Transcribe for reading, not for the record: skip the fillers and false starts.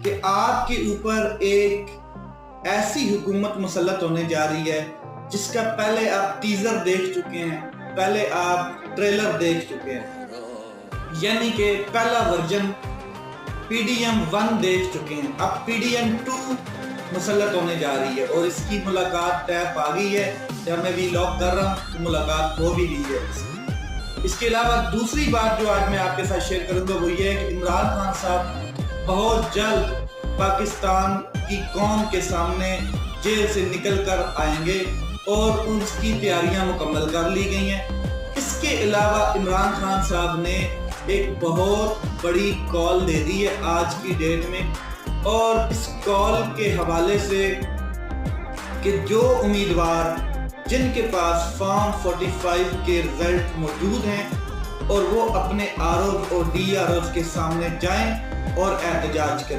کہ آپ کے اوپر ایک ایسی حکومت مسلط ہونے جا رہی ہے جس کا پہلے آپ ٹیزر دیکھ چکے ہیں، پہلے آپ ٹریلر دیکھ چکے ہیں، یعنی کہ پہلا ورژن PDM 1 دیکھ چکے ہیں، اب PDM 2 مسلط ہونے جا رہی ہے اور اس کی ملاقات طے پا گئی ہے۔ جب میں ویلاگ کر رہا ہوں تو ملاقات ہو بھی گئی ہے۔ اس کے علاوہ دوسری بات جو آج میں آپ کے ساتھ شیئر کروں گا وہ یہ ہے کہ عمران خان صاحب بہت جلد پاکستان کی قوم کے سامنے جیل سے نکل کر آئیں گے اور اس کی تیاریاں مکمل کر لی گئی ہیں۔ اس کے علاوہ عمران خان صاحب نے ایک بہت بڑی کال دے دی ہے آج کی ڈیٹ میں، اور اس کال کے حوالے سے کہ جو امیدوار جن کے پاس فارم 45 کے رزلٹ موجود ہیں اور وہ اپنے ROs اور DROs کے سامنے جائیں اور احتجاج کریں۔